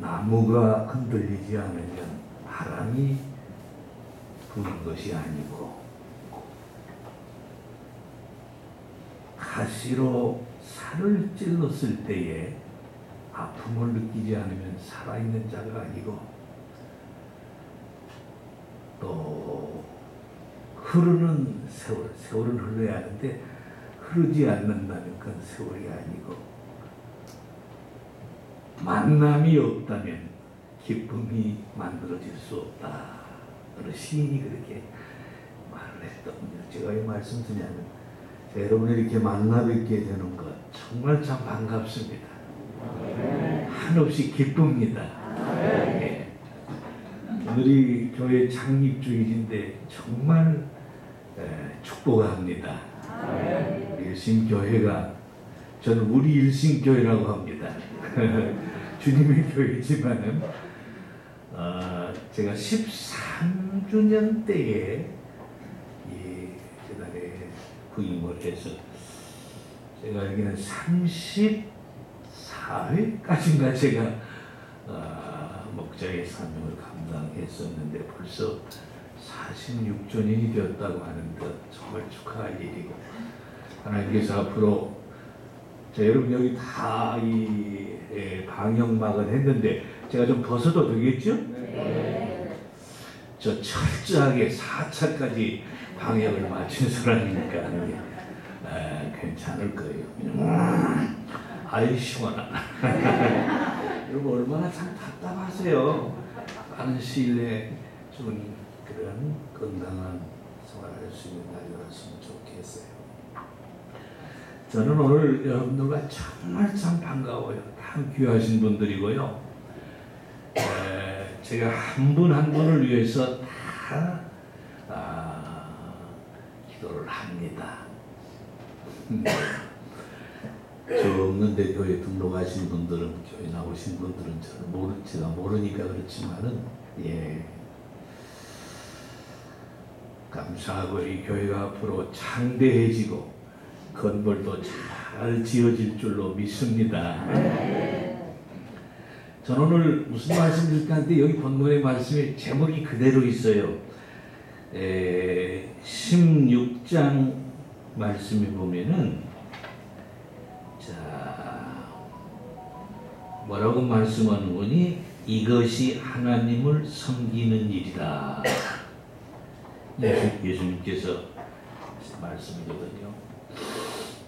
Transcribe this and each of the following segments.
나무가 흔들리지 않으면 바람이 부는 것이 아니고, 가시로 살을 찔렀을 때에 아픔을 느끼지 않으면 살아있는 자가 아니고, 또 흐르는 세월은 흘러야 하는데 흐르지 않는다면 그건 세월이 아니고, 만남이 없다면 기쁨이 만들어질 수 없다. 어느 시인이 그렇게 말을 했더군요. 제가 이 말씀 드리냐면, 여러분을 이렇게 만나 뵙게 되는 것 정말 참 반갑습니다. 한없이 기쁩니다. 네. 오늘이 교회 창립주일인데 정말 축복합니다. 일신교회가, 저는 우리 일신교회라고 합니다. 주님의 교회지만은 제가 13주년 때에 이 재단에 부임을 해서, 제가 알기는 34회까지인가 제가 목자의 사명을 감당했었는데 벌써 46주년이 되었다고 하는데 정말 축하할 일이고, 하나님께서 앞으로 여러분 여기 다 이 방역막을 했는데 제가 좀 벗어도 되겠죠? 네. 저 철저하게 4차까지 방역을 맞춘 사람이니까 괜찮을 거예요. 아이 시원하다. 여러분 얼마나 참 답답하세요. 많은 시일 내에 좋은 그런 건강한 생활을 할 수 있는 날이 왔으면 좋겠어요. 저는 오늘 여러분들과 정말 참 반가워요. 참 귀하신 분들이고요. 제가 한 분 한 분을 위해서 다 기도를 합니다. 저 없는데 교회 등록하신 분들은, 교회 나오신 분들은 제가 모르니까 그렇지만은, 감사하고 이 교회가 앞으로 창대해지고 건물도 잘 지어질 줄로 믿습니다. 저는 오늘 무슨 말씀 드릴까 하는데, 여기 본문의 말씀이 제목이 그대로 있어요. 16장 말씀에 보면은, 자, 뭐라고 말씀하는 거니? 이것이 하나님을 섬기는 일이다. 예수님께서 말씀이거든요.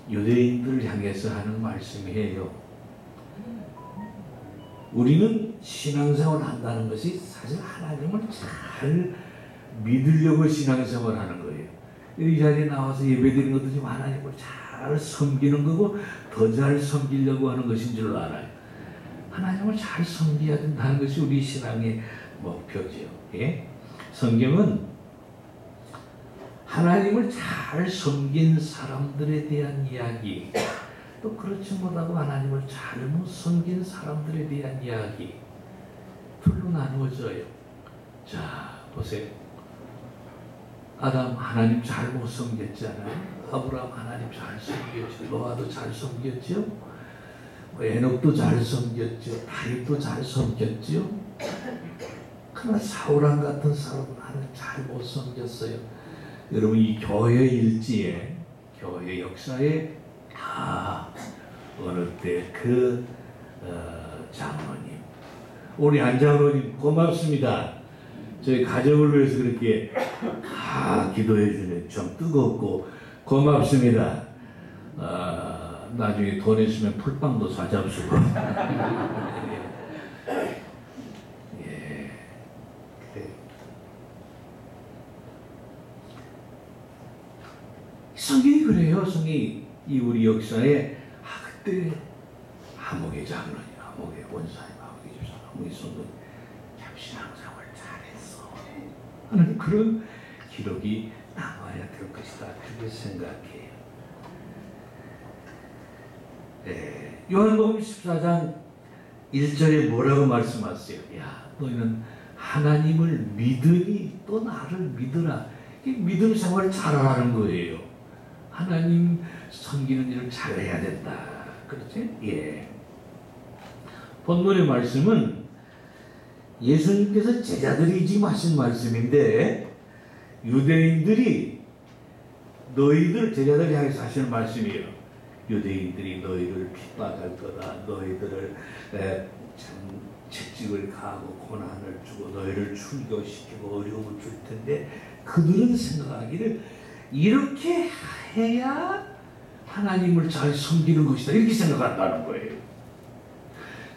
유대인들을 향해서 하는 말씀이에요. 우리는 신앙생활을 한다는 것이 사실 하나님을 잘 믿으려고 신앙생활을 하는 거예요. 이 자리에 나와서 예배드리는 것도 지금 하나님을 잘 섬기는 거고, 더 잘 섬기려고 하는 것인 줄 알아요. 하나님을 잘 섬겨야 된다는 것이 우리 신앙의 목표지요. 성경은 하나님을 잘 섬긴 사람들에 대한 이야기, 또 그렇지 못하고 하나님을 잘못 섬긴 사람들에 대한 이야기, 둘로 나누어져요. 자, 보세요. 아담 하나님 잘못 섬겼잖아요. 아브라함 하나님 잘 섬겼죠. 노아도 잘 섬겼죠. 에녹도 잘 섬겼죠. 다윗도 잘 섬겼죠. 그러나 사울왕 같은 사람은 하나님 잘못 섬겼어요. 여러분, 이 교회 일지에, 교회 역사에 다 어느 때 그 장로님, 우리 안 장로님 고맙습니다. 저희 가정을 위해서 그렇게 다 기도해 주네. 좀 뜨겁고 고맙습니다. 나중에 돈 있으면 풀빵도 사잡수고. 성경이 그래요. 성경이 이 우리 역사에 그때 하목의 장로님, 하목의 원사님, 하목의 집사님, 하목의 성도님 참 신앙생활 잘했어 하는 그런 기록이 남아야 될 것이다. 그렇게 생각해요. 요한복음 14장 1절에 뭐라고 말씀하세요? 야, 너희는 하나님을 믿으니 또 나를 믿으라. 믿음 생활을 잘하라는 거예요. 하나님 섬기는 일을 잘해야 된다. 그렇지? 본문의 말씀은 예수님께서 제자들이 지금 하신 말씀인데, 유대인들이 너희들, 제자들이 향해서 하시는 말씀이에요. 유대인들이 너희를 핍박할 거다. 너희들을 참 채찍을 가하고 고난을 주고 너희를 출교시키고 어려움을 줄 텐데, 그들은 생각하기를 이렇게 해야 하나님을 잘 섬기는 것이다, 이렇게 생각한다는 거예요.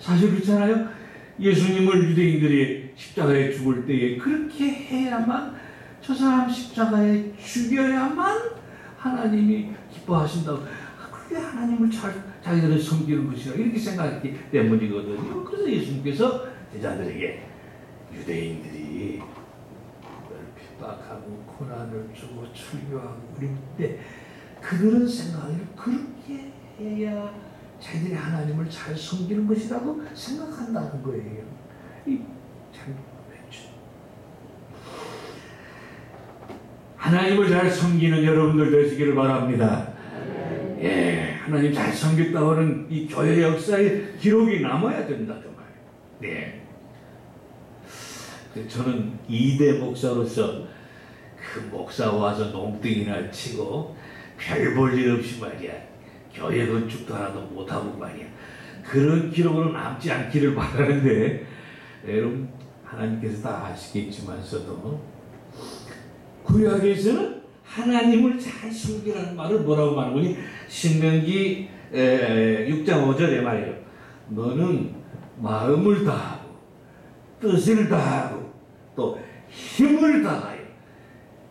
사실 그렇잖아요. 예수님을 유대인들이 십자가에 죽을 때에 그렇게 해야만, 저 사람 십자가에 죽여야만 하나님이 기뻐하신다고, 그게 하나님을 자기들을 섬기는 것이라 이렇게 생각했기 때문이거든요. 그래서 예수님께서 제자들에게 유대인들이 너를 핍박하고 고난을 주고 출교하고 그럴 때 그들은 생각하기를 그렇게 해야 자기들이 하나님을 잘 섬기는 것이라고 생각한다는 거예요. 참 그렇죠. 하나님을 잘 섬기는 여러분들 되시기를 바랍니다. 예, 하나님 잘 섬겼다고는 이 교회 역사에 기록이 남아야 된다, 그 말이에요. 네. 저는 2대 목사로서 그 목사 와서 농땡이나 치고 별 볼 일 없이 말이야, 교회 건축도 하나도 못하고 말이야, 그런 기록으로 남지 않기를 바라는데, 여러분 하나님께서 다 아시겠지만서도 구약에서는 하나님을 잘 섬기라는 말을 뭐라고 말하는 거니? 신명기 6장 5절에 말이에요. 너는 마음을 다하고 뜻을 다하고 또 힘을 다하여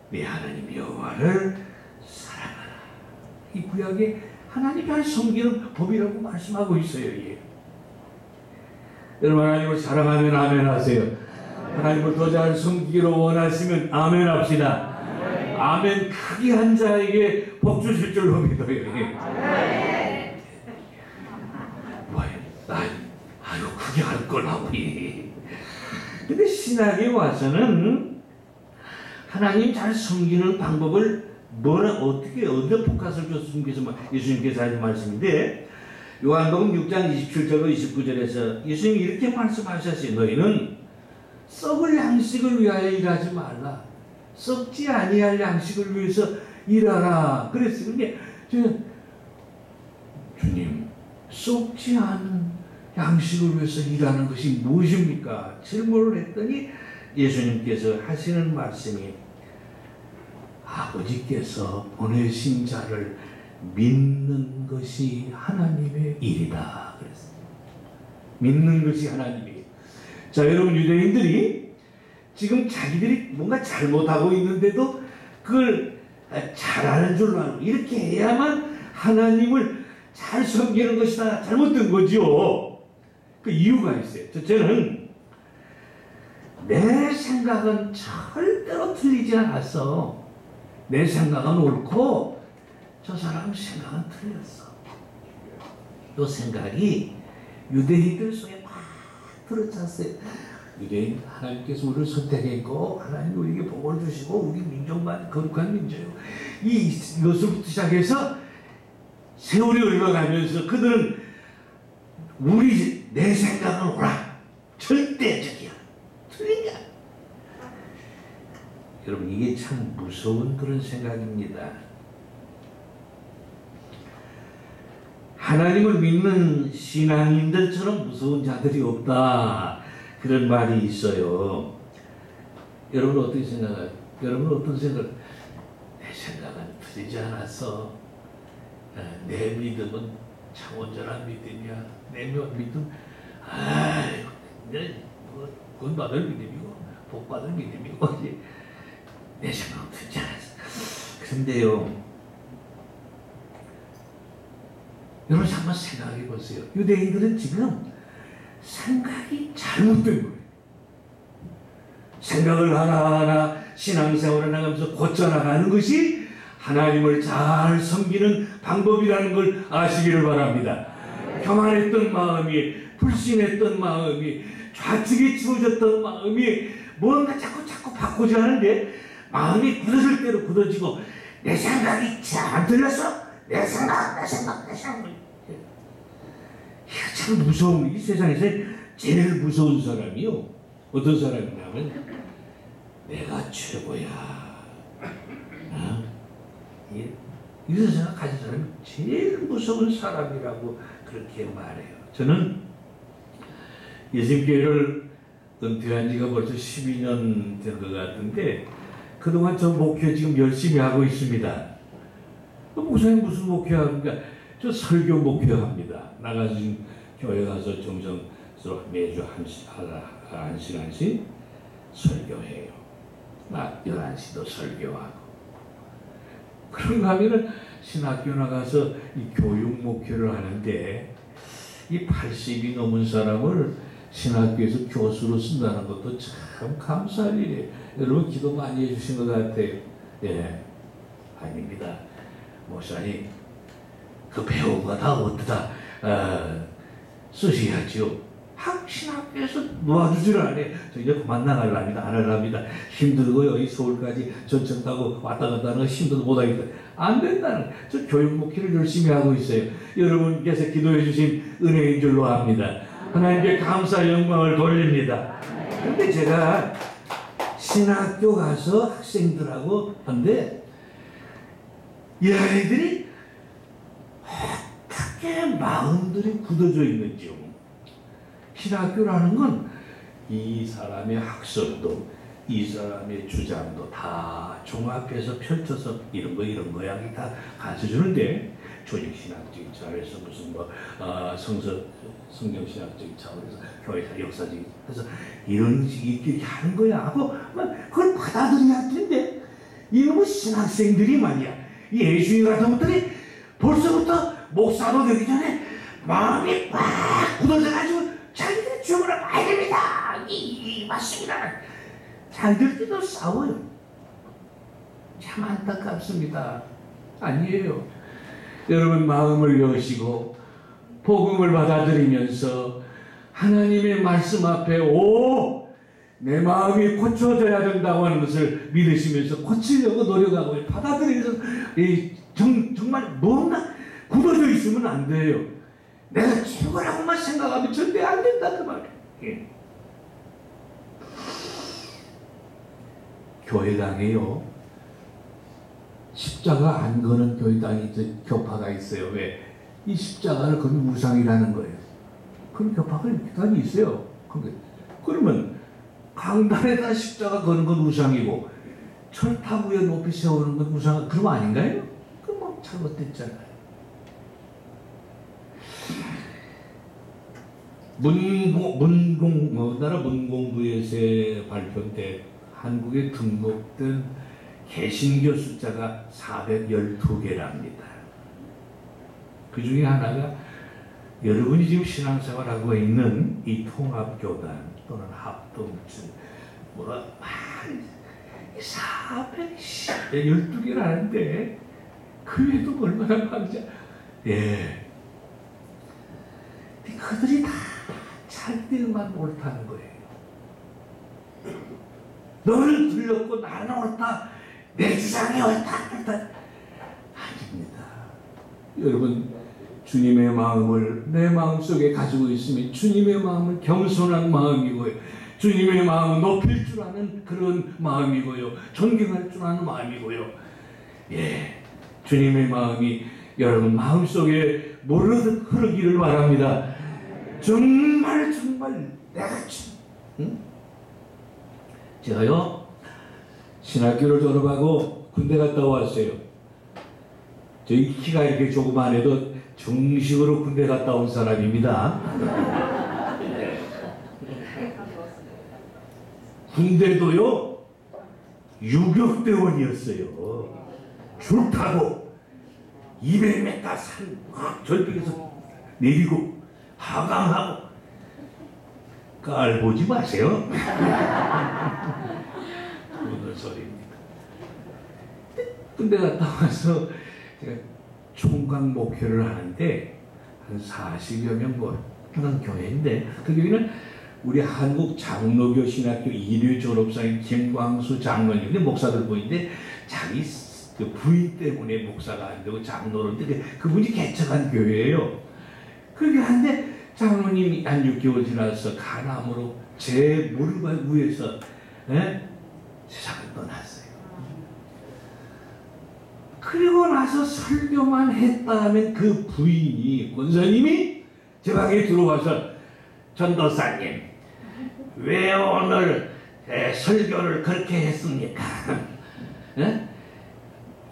네 하나님 여호와를 사랑하라. 이 구약에 하나님 잘 섬기는 법이라고 말씀하고 있어요. 예. 여러분 하나님을 사랑하면 아멘 하세요. 하나님을 더 잘 섬기기를 원하시면 아멘 합시다. 아멘 크게 한 자에게 복 주실 줄로 믿어요. 아유 크게 할 거라고. 근데 신학에 와서는 하나님 잘 섬기는 방법을 어떻게 포커스를 줬으면 예수님께서 하신 말씀인데, 요한복음 6장 27절로 29절에서 예수님이 이렇게 말씀하셨어요. 너희는 썩을 양식을 위하여 일하지 말라. 썩지 아니할 양식을 위해서 일하라. 그랬어요. 근데 주님, 썩지 않은 양식을 위해서 일하는 것이 무엇입니까? 질문을 했더니 예수님께서 하시는 말씀이 아버지께서 보내신 자를 믿는 것이 하나님의 일이다. 그랬어요. 믿는 것이 하나님의 일. 자, 여러분 유대인들이 지금 자기들이 뭔가 잘못하고 있는데도 그걸 잘하는 줄로 알고 이렇게 해야만 하나님을 잘 섬기는 것이다. 잘못된 거죠. 그 이유가 있어요. 첫째는 내 생각은 절대로 틀리지 않았어. 내 생각은 옳고 저 사람 생각은 틀렸어. 이 생각이 유대인들 속에 막 들어찼어요. 유대인, 하나님께서 우리를 선택했고 하나님 우리에게 복을 주시고 우리 민족만 거룩한 민족이에요. 이것부터 시작해서 세월이 흘러가면서 그들은 내 생각은 옳아. 절대적이야. 틀린 거야. 여러분 이게 참 무서운 그런 생각입니다. 하나님을 믿는 신앙인들처럼 무서운 자들이 없다. 그런 말이 있어요. 여러분 어떻게 생각해요? 여러분 어떤 생각? 내 생각은 틀리지 않았어. 내 믿음은 참 온전한 믿음이야. 내 믿음, 군 받을 믿음이고 복 받을 믿음이고 내 생각은 틀리지 않았어. 그런데요, 여러분 한번 생각해 보세요. 유대인들은 지금 생각이 잘못된 거예요. 생각을 하나하나 신앙생활을 하면서 고쳐나가는 것이 하나님을 잘 섬기는 방법이라는 걸 아시기를 바랍니다. 교만했던 마음이, 불신했던 마음이, 좌측에 치워졌던 마음이 뭔가 자꾸 바꾸지 않은데 마음이 굳어질 대로 굳어지고 내 생각이 잘 들렸어? 내 생각. 이게 참 무서운, 이 세상에서 제일 무서운 사람이요. 어떤 사람이냐면 내가 최고야. 어? 이 세상에 가진 사람이 제일 무서운 사람이라고 그렇게 말해요. 저는 예수님교회를 은퇴한 지가 벌써 12년 된 것 같은데 그동안 저 목회 지금 열심히 하고 있습니다. 목사님 무슨 목회합니까? 저 설교 목회합니다. 나가서 지금 교회 가서 정성스러워 매주 한 시간씩 설교해요. 낮 11시도 설교하고. 그런가 하면은 신학교 나가서 이 교육 목회를 하는데 이 80이 넘은 사람을 신학교에서 교수로 쓴다는 것도 참 감사할 일이에요. 여러분 기도 많이 해주신 것 같아요. 예, 아닙니다. 목사님, 그 배운 거 다 어디다 쓰셔야지요. 신학교에서 놓아주질 않아요. 저 이제 그만 나가려합니다. 안 하려합니다. 힘들고요. 이 서울까지 전철 타고 왔다 갔다 하는 거 힘들어도 못하겠다. 안 된다는 저 교육 목회를 열심히 하고 있어요. 여러분께서 기도해 주신 은혜인 줄로 압니다. 하나님께 감사 영광을 돌립니다. 근데 제가 신학교 가서 학생들하고 하는데 이 아이들이 어떻게 마음들이 굳어져 있는지요. 신학교라는 건 이 사람의 학설도 이 사람의 주장도 다 종합해서 펼쳐서 이런 거야 다 가르쳐주는데 조직신학적인 차원에서 무슨 성경신학적인 차원에서 교회사 역사적인 그래서 이런 식이 하는 거야 하고 그걸 받아들여야 할 텐데 이놈의 신학생들이 말이야 예수님 같은 것들이 벌써부터 목사도 되기 전에 마음이 꽉 굳어져가지고 자기들이 죽으러 가야 됩니다. 맞습니다. 자기들끼리도 싸워요. 참 안타깝습니다. 아니에요. 여러분 마음을 여시고 복음을 받아들이면서 하나님의 말씀 앞에 내 마음이 고쳐져야 된다고 하는 것을 믿으시면서 고치려고 노력하고 받아들이면서 정말 뭔가 굳어져 있으면 안 돼요. 내가 최고라고만 생각하면 절대 안 된다 그 말이에요. 예. 교회당에요. 십자가 안 거는 교회당이 교파가 있어요. 왜? 이 십자가를 거는 우상이라는 거예요. 그런 교파가 교단이 있어요. 그러면 강단에다 십자가 거는 건 우상이고 철탑 위에 높이 세우는 건 우상, 그럼 아닌가요? 그럼 뭐 잘못됐잖아요. 우리나라 문공부에서 발표된 한국에 등록된 개신교 숫자가 412개랍니다. 그 중에 하나가 여러분이 지금 신앙생활하고 있는 이 통합교단 또는 합동체 412개라는데 그 외에도 얼마나 많은지 그들이 다 자기들만 옳다는 거예요. 너는 틀렸고 나는 옳다. 내 주장이 옳다. 아닙니다. 여러분 주님의 마음을 내 마음속에 가지고 있으면 주님의 마음은 겸손한 마음이고요. 주님의 마음은 높일 줄 아는 그런 마음이고요. 존경할 줄 아는 마음이고요. 주님의 마음이 여러분 마음속에 모르듯 흐르기를 바랍니다. 정말 내가 제가요 신학교를 졸업하고 군대 갔다 왔어요. 저희 키가 이렇게 조그만해도 정식으로 군대 갔다 온 사람입니다. 군대도요 유격대원이었어요. 줄 타고 200m 산 절벽에서 내리고 하강하고 깔보지 마세요. 그런 소리입니다. 군대 갔다 와서 제가 총각 목회를 하는데 한 40여 명 하는 교회인데 그 교회는 우리 한국 장로교 신학교 1회 졸업생인 김광수 장로님, 목사들 부인데 자기 그 부인 때문에 목사가 안 되고 장로인데 그분이 개척한 교회예요. 그게 한데 장로님이 한 6개월 지나서 간암으로 제 무릎 위에서 세상을 떠났어요. 그리고 나서 설교만 했다 하면 그 부인이 권사님이 제 방에 들어와서 전도사님 왜 오늘 설교를 그렇게 했습니까?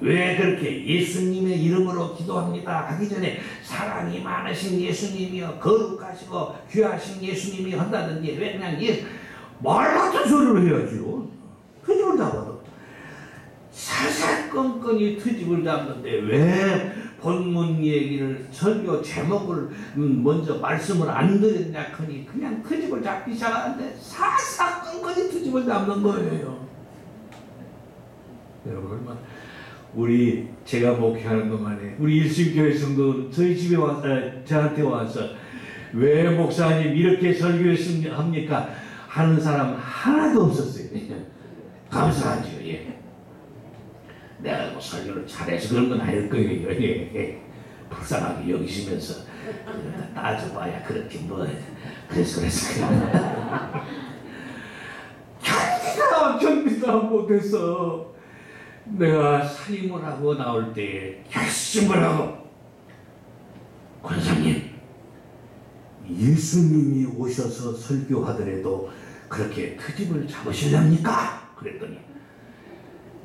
왜 그렇게 예수님의 이름으로 기도합니다 하기 전에 사랑이 많으신 예수님이요 거룩하시고 귀하신 예수님이 한다든지 왜 그냥 말 같은 소리를 해야지요. 트집을 잡아도 사사건건이 트집을 잡는데 왜 본문 얘기를 설교 제목을 먼저 말씀을 안 드렸냐 하니 그냥 트집을 잡기 시작하는데 사사건건이 트집을 잡는 거예요. 여러분 우리 제가 목회하는 동안에 우리 일심교회 성도 저희 집에 와서 저한테 와서 왜 목사님 이렇게 설교했습니까 하는 사람 하나도 없었어요. 감사하죠. 예. 내가 뭐 설교를 잘해서 그런 건 아닐 거예요. 예. 불쌍하게 여기시면서 따져봐야 그렇게 뭐 그래서 견디다 못해서 내가 사임을 하고 나올 때 결심을 하고 권사님 예수님이 오셔서 설교하더라도 그렇게 트집을 잡으시렵니까? 그랬더니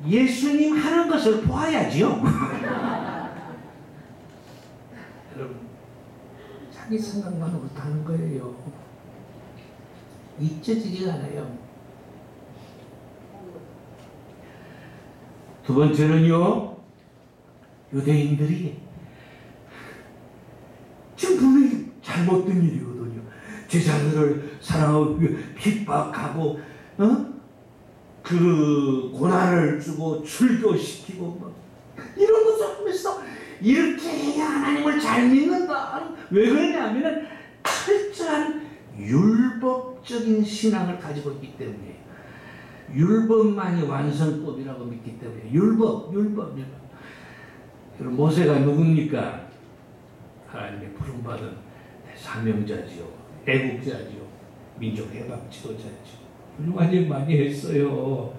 예수님 하는 것을 보아야지요. 여러분 자기 생각만 못하는 거예요. 잊혀지지 않아요. 두 번째는요, 유대인들이 지금 분명히 잘못된 일이거든요. 제자들을 사랑하고 핍박하고 그 고난을 주고 출교시키고 뭐 이런 것을 하면서 이렇게 해야 하나님을 잘 믿는다. 왜 그러냐면 철저한 율법적인 신앙을 가지고 있기 때문에 율법만이 완성법이라고 믿기 때문에 율법. 여러분 모세가 누굽니까? 하나님의 부름받은 사명자지요, 애국자지요, 민족 해방 지도자지요. 훌륭한 일 많이 했어요.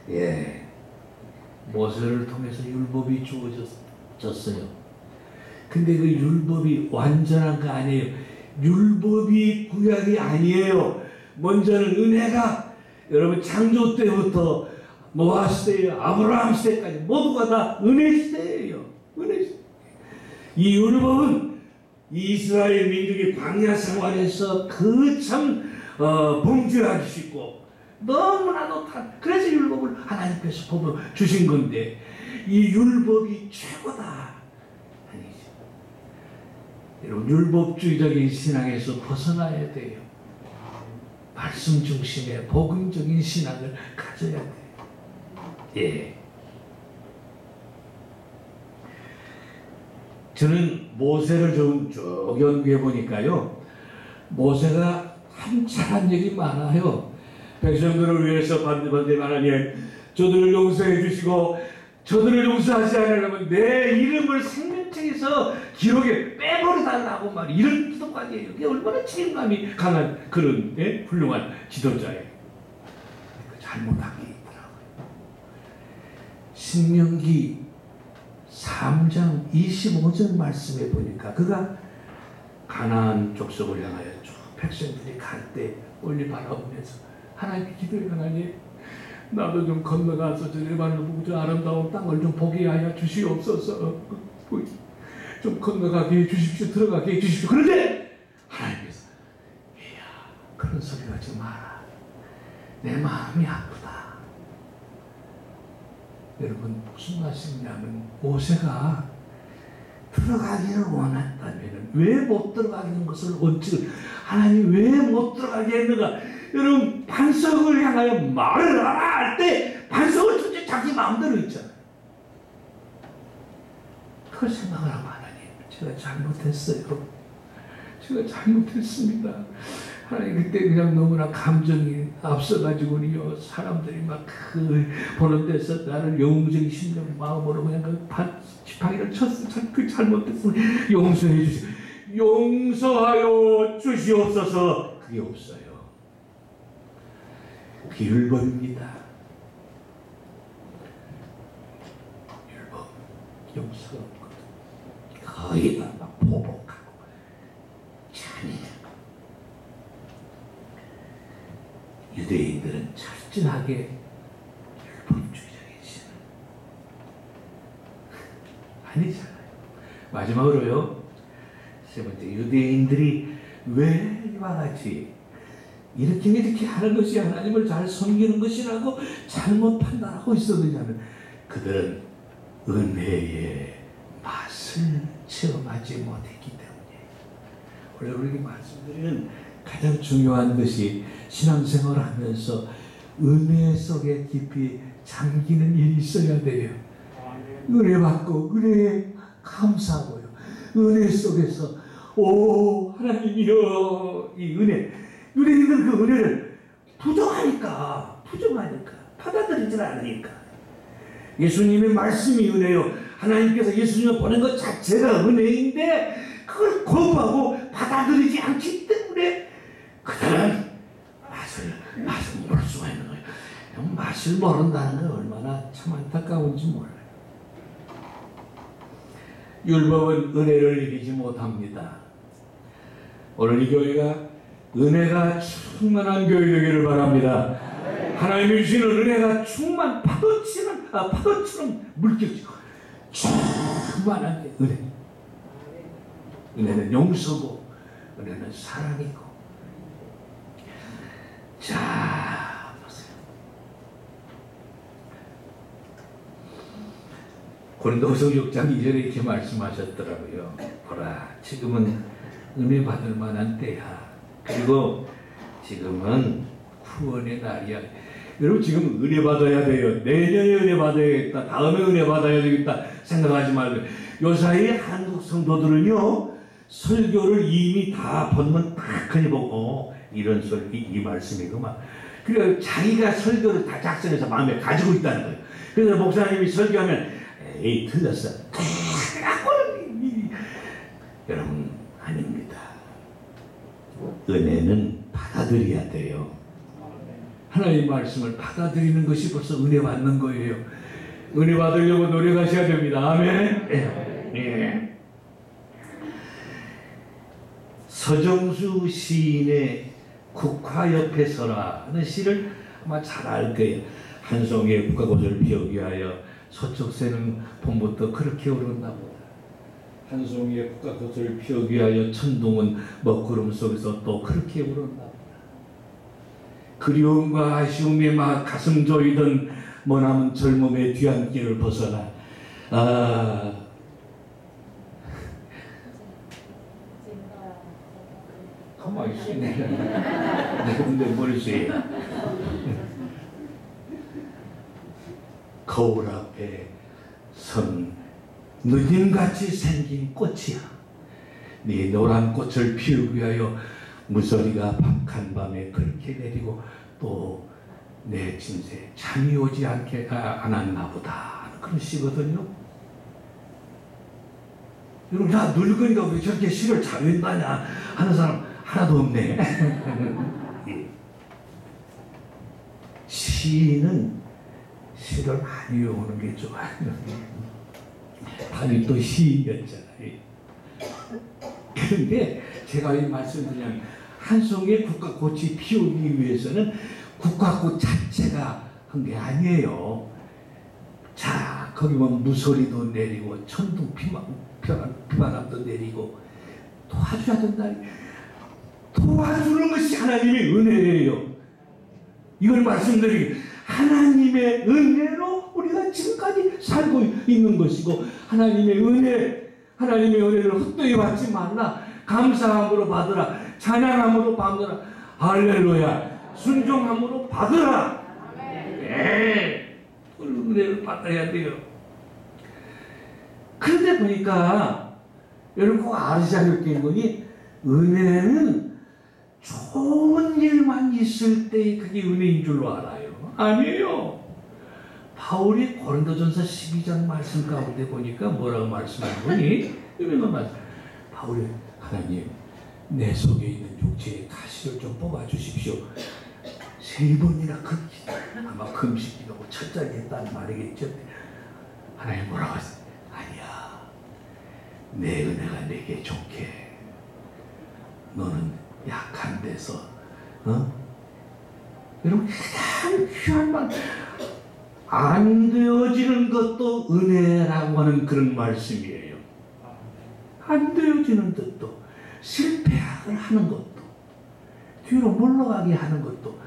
예, 모세를 통해서 율법이 주어졌어요. 근데 그 율법이 완전한 거 아니에요. 율법이 구약이 아니에요. 먼저는 은혜가 여러분 창조 때부터 노아 시대, 아브라함 시대까지 모두가 다 은혜 시대예요. 은혜 시대. 이 율법은 이스라엘 민족이 광야 생활에서 그 참 범죄하기 쉽고 너무나도 그래서 율법을 하나님께서 법을 주신 건데 이 율법이 최고다. 아니죠. 여러분 율법주의적인 신앙에서 벗어나야 돼요. 말씀 중심의 복음적인 신앙을 가져야 돼요. 예. 저는 모세를 좀 쭉 연구해 보니까요, 모세가 참 잘한 일이 많아요. 백성들을 위해서 반드반드 하나님, 저들을 용서해 주시고 저들을 용서하지 않으려면 내 이름을 생명책에서 기록에 빼버려달라고 말 이런 기도까지 해요. 이게 얼마나 책임감이 강한 그런 훌륭한 지도자예요. 잘못한 게 있더라고요. 신명기 3장 25절 말씀에 보니까 그가 가나안 족속을 향하여 쭉 백성들이 갈 때 멀리 바라보면서 하나님께 기도해. 하나님 나도 좀 건너가서 저 레바논을 보고 저 아름다운 땅을 좀 보게 하여 주시옵소서. 좀 건너가게 해 주십시오. 들어가게 해 주십시오. 그런데 하나님께서 이야 그런 소리 하지 마라. 내 마음이 아프다. 여러분 무슨 말씀이냐면 모세가 들어가기를 원했다면 왜 못 들어가는 것을 원칙을 하나님 왜 못 들어가게 했는가? 여러분 반석을 향하여 말을 하라 할 때 반석을 주지 자기 마음대로 있잖아요. 그걸 생각을 하면 하나님 제가 잘못했어요. 제가 잘못했습니다. 하나님 그때 그냥 너무나 감정이 앞서가지고요 사람들이 막 보는 데서 나를 영웅적인 심령 마음으로 그냥 그 지팡이를 쳤어. 그 잘못했으면 용서해 주세요. 용서하여 주시옵소서. 그게 없어요. 그게 율법입니다. 율법, 용서가 없거든. 거의 다 막 보복하고 잔인하고. 유대인들은 철저하게 율법주의자이시는 아니잖아요. 마지막으로요, 세 번째, 유대인들이 왜 이와 같이 이렇게 하는 것이 하나님을 잘 섬기는 것이라고 잘못 판단하고 있었느냐면, 그들은 은혜의 맛을 체험하지 못했기 때문이에요. 원래 우리에게 말씀드리는 가장 중요한 것이 신앙생활을 하면서 은혜 속에 깊이 잠기는 일이 있어야 돼요. 은혜 받고 은혜에 감사하고요. 은혜 속에서 오 하나님이여, 이 은혜, 유대인들 그 은혜를 부정하니까 받아들이질 않으니까. 예수님의 말씀이 은혜요, 하나님께서 예수님을 보낸 것 자체가 은혜인데 그걸 거부하고 받아들이지 않기 때문에 그들은 맛을 모를 수가 있는 거예요. 맛을 모른다는 건 얼마나 참 안타까운지 몰라요. 율법은 은혜를 이기지 못합니다. 오늘 이 교회가 은혜가 충만한 교회 되기를 바랍니다. 하나님이 주시는 은혜가 파도처럼 물결치고 충만한 게 은혜. 은혜는 용서고 은혜는 사랑이고. 자, 보세요. 고린도후서 6장 2절에 이렇게 말씀하셨더라고요. 보라, 지금은 은혜 받을 만한 때야. 그리고 지금은 구원의 날이야. 여러분, 지금 은혜 받아야 돼요. 내년에 은혜 받아야겠다, 다음에 은혜 받아야 되겠다 생각하지 말고. 요사이 한국 성도들은요, 설교를 이미 다 본문 탁하니 보고 이런 소리, 이 말씀이구만. 그래서 자기가 설교를 다 작성해서 마음에 가지고 있다는 거예요. 그래서 목사님이 설교하면 에이 틀렸어. 여러분, 아닙니다. 은혜는 받아들여야 돼요. 하나님의 말씀을 받아들이는 것이 벌써 은혜 받는 거예요. 은혜 받으려고 노력하셔야 됩니다. 아멘. 예. 서정수 시인의 국화 옆에 서라는 시를 아마 잘 알 거예요. 한 송이의 국화꽃을 피우기 위하여 서쪽새는 봄부터 그렇게 오른다 보다. 한 송이의 국화꽃을 피우기 위하여 천둥은 먹구름 속에서 또 그렇게 오른다 보다. 그리움과 아쉬움에 막 가슴 조이던 머나먼 젊음의 뒤안길을 벗어나 가만히 있으네. 내 머릿속에 거울 앞에 선 누님같이 생긴 꽃이야. 네 노란 꽃을 피우기 위하여 무서리가 박한 밤에 그렇게 내리고 또 내 진세 잠이 오지 않게 않았나 보다. 그런 시거든요. 여러분, 나 늙으니까 왜 저렇게 시를 잘 읽다냐 하는 사람 하나도 없네. 시인은 시를 많이 외우는 게 좋아요. 다윗도 시인이었잖아요. 그런데 제가 이 말씀드리면, 한 송이의 국화꽃이 피우기 위해서는 국화꽃 자체가 한 게 아니에요. 자, 거기 보면 무소리도 내리고 천둥 비바람도 내리고 도와줘야 된다. 도와주는 것이 하나님의 은혜예요. 이걸 말씀드리기, 하나님의 은혜로 우리가 지금까지 살고 있는 것이고, 하나님의 은혜를 헛되이 받지 말라. 감사함으로 받으라. 찬양함으로 받으라. 할렐루야. 순종함으로 받으라. 네. 은혜를 받아야 돼요. 그런데 보니까 여러분 꼭 아셔야 될 게 있는, 은혜는 좋은 일만 있을 때 그게 은혜인 줄로 알아요. 아니에요. 바울이 고린도전서 12장 말씀 가운데 보니까 뭐라고 말씀하는 거니? 유명한 말씀. 바울이 하나님, 내 속에 있는 육체의 가시를 좀 뽑아주십시오. 3번이나 아마 금식기도하고 철저하게 했다는 말이겠죠. 하나님 뭐라고 하세요? 아니야, 내 은혜가 내게 좋게. 너는 약한 데서 여러분, 가장 귀한 말, 안 되어지는 것도 은혜라고 하는 그런 말씀이에요. 안 되어지는 것도, 실패를 하는 것도, 뒤로 물러가게 하는 것도,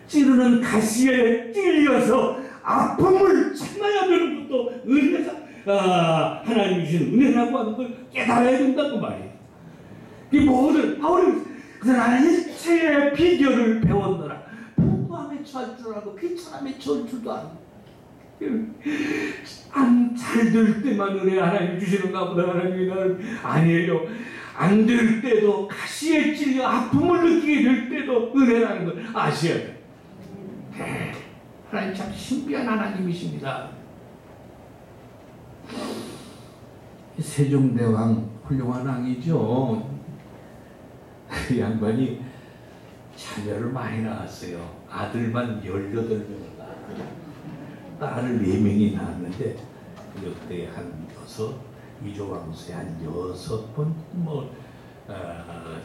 찌르는 가시에 찔려서 아픔을 참아야 되는 것도 은혜가, 하나님이 주신 은혜라고 하는 걸 깨달아야 된다고 말이에요. 이 모든 바울이 그러나 일체의 비결을 배웠노라. 풍부함에 처할 줄 알고 비천함에 처할 줄도 알고, 안 잘 될 때만 은혜 하나님 주시는가 보다. 하나님이 나를 아니에요. 안 될 때도, 가시에 찔려 아픔을 느끼게 될 때도 은혜라는 걸 아셔야 돼요. 하나님 참 신비한 하나님이십니다. 세종대왕 훌륭한 왕이죠. 그 양반이 자녀를 많이 낳았어요. 아들만 18명을 낳았어요. 딸을 4명이 낳았는데 역대 한 6, 이조왕후에 한 6번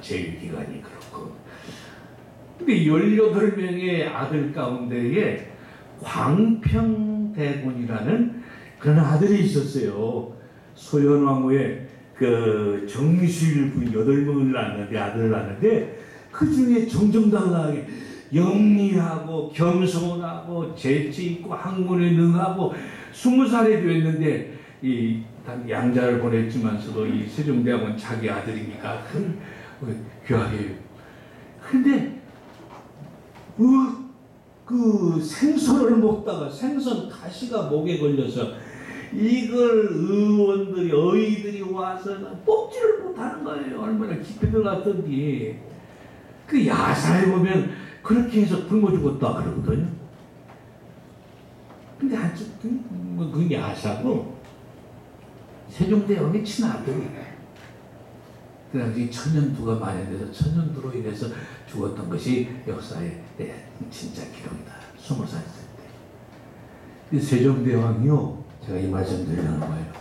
제위기간이 그렇고. 근데 18명의 아들 가운데에 광평대군이라는 그런 아들이 있었어요. 소현왕후의 그 정실분 8명을 낳았는데, 아들을 낳았는데, 그 중에 정정당당하게 영리하고 겸손하고 재치 있고 학문에 능하고 20살이 되었는데, 이 양자를 보냈지만서도 이 세종대왕은 자기 아들이니까 귀하게. 근데 그 생선을 먹다가 생선 가시가 목에 걸려서 이걸 의원들이, 어이들이 와서 뽑지를 못하는 거예요. 얼마나 깊이 들어갔던지. 그 야사에 보면 그렇게 해서 굶어 죽었다 그러거든요. 근데 그 야사고 세종대왕의 친아들이, 그 당시 천연두가 만연돼서 천연두로 인해서 죽었던 것이 역사의 진짜 기록이다. 20살 때. 세종대왕이요, 제가 이 말씀 드리는 거예요.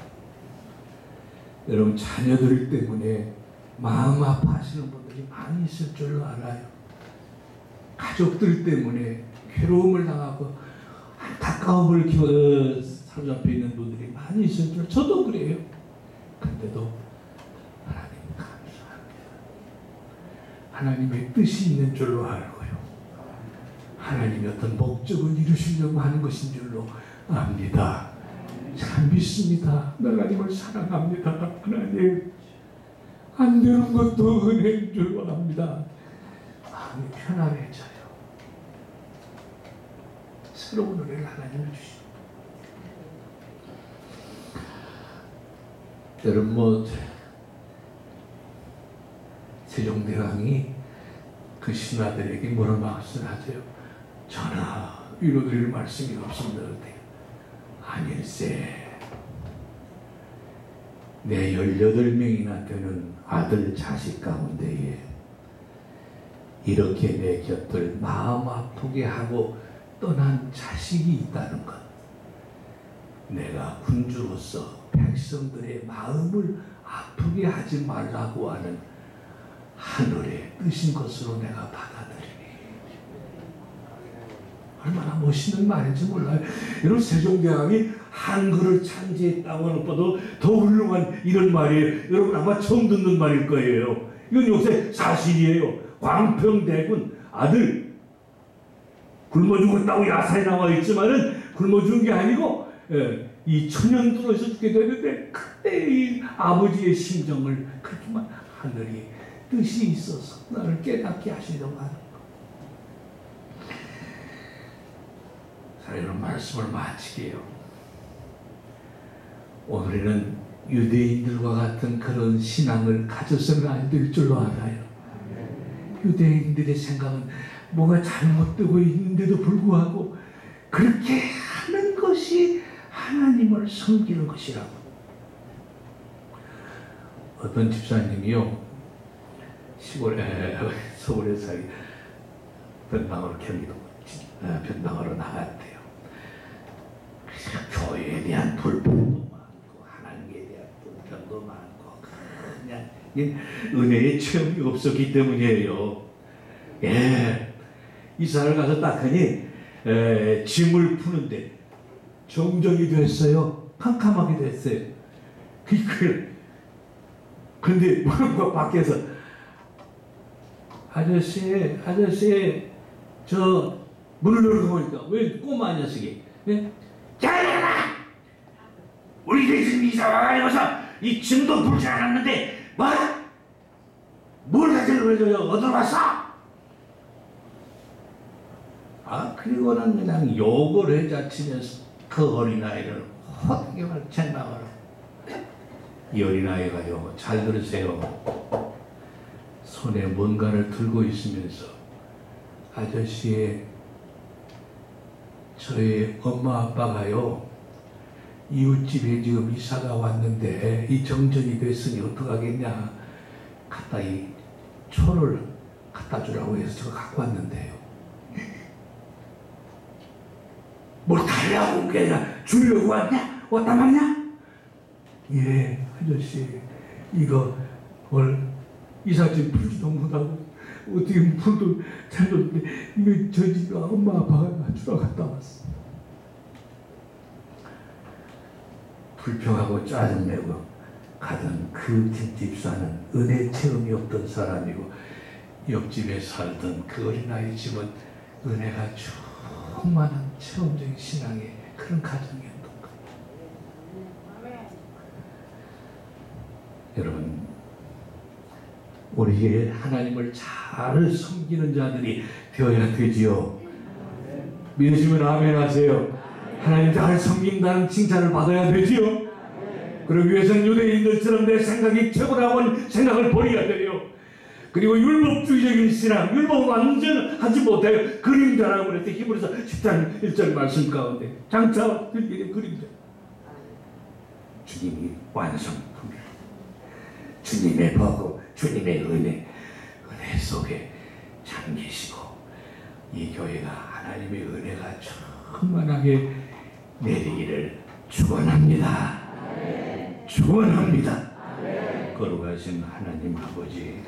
여러분, 자녀들 때문에 마음 아파하시는 분들이 많이 있을 줄 알아요. 가족들 때문에 괴로움을 당하고 안타까움을 사로잡혀 있는 분들이 많이 있을 줄, 저도 그래요. 근데도 하나님 감사합니다. 하나님의 뜻이 있는 줄로 알고요. 하나님이 어떤 목적을 이루시려고 하는 것인 줄로 압니다. 참 믿습니다. 하나님을 사랑합니다. 하나님, 안 되는 것도 은혜인 줄로 압니다. 마음이 편안해져요. 새로운 은혜를 하나님이 주시고. 여러분, 세종대왕이 그 신하들에게 뭐라 말씀하세요? 전하, 위로드릴 말씀이 없습니다. 아닐세, 내 18명이나 되는 아들 자식 가운데에 이렇게 내 곁을 마음 아프게 하고 떠난 자식이 있다는 것, 내가 군주로서 백성들의 마음을 아프게 하지 말라고 하는 하늘의 뜻인 것으로 내가 받아들이니. 얼마나 멋있는 말인지 몰라요. 여러분, 세종대왕이 한글을 창제했다고 하는 것보다 더 훌륭한 이런 말이에요. 여러분 아마 처음 듣는 말일 거예요. 이건 요새 사실이에요. 광평대군 아들 굶어 죽었다고 야사에 나와 있지만은 굶어 죽은 게 아니고 이 천연두로에서 죽게 되는데, 그때 이 아버지의 심정을 그렇게만 하늘이 뜻이 있어서 나를 깨닫게 하시려고 하는 것. 자, 이런 말씀을 마치게요. 오늘은 유대인들과 같은 그런 신앙을 가져서는 안 될 줄로 알아요. 유대인들의 생각은 뭐가 잘못되고 있는데도 불구하고 그렇게 하는 것이 하나님을 섬기는 것이라고. 어떤 집사님이요, 시골에 서울에 살기 변방으로 경기도 변방으로 나갔대요. 교회에 대한 불평도 많고 하나님에 대한 불평도 많고 그냥 은혜의 체험이 없었기 때문이에요. 예, 이사를 가서 딱 하니 짐을 푸는데 정적이 됐어요. 캄캄하게 됐어요. 근데 뭐 밖에서 아저씨 저 문을 열고 보니까 왜 꼬마 녀석이 자 우리 지금 이사 와가지고서 이 짐도 풀지 않았는데 뭘 가지고 어디로 갔어? 그리고는 그냥 욕을 해자치면서 그 어린아이를 호되게 책망을. 이 어린아이가요, 잘 들으세요. 손에 뭔가를 들고 있으면서 아저씨, 저희 엄마 아빠가요 이웃집에 지금 이사가 왔는데 이 정전이 됐으니 어떡하겠냐, 갖다 이 초를 갖다 주라고 해서 제가 갖고 왔는데요. 뭘 달라고 온 게 아니라 주려고 왔냐? 왔단 말이냐? 예, 아저씨, 이거 이삿짐 풀지도 못하고 어떻게 풀도 잘 줬는데 이거 저희 집 엄마 아빠가 주러 갔다 왔어. 불평하고 짜증내고 가던 그 집사는 은혜 체험이 없던 사람이고, 옆집에 살던 그 어린아이 집은 은혜가 충만한 체험적인 신앙의 그런 가정이었던 거예요. 여러분, 우리 하나님을 잘 섬기는 자들이 되어야 되지요. 믿으시면 아멘 하세요. 하나님 잘 섬긴다는 칭찬을 받아야 되지요. 그러기 위해서는 유대인들처럼 내 생각이 최고라고 생각을 버려야 돼요. 그리고 율법주의적인 신앙, 율법 완전 하지 못해요. 그림자라고 그랬대. 히브리서 10장 1절 말씀 가운데 장차 들기는 그림자. 주님이 완성품, 주님의 보고 주님의 은혜 속에 잠기시고 이 교회가 하나님의 은혜가 충만하게 내리기를 축원합니다. 축원합니다. 거룩하신 하나님 아버지,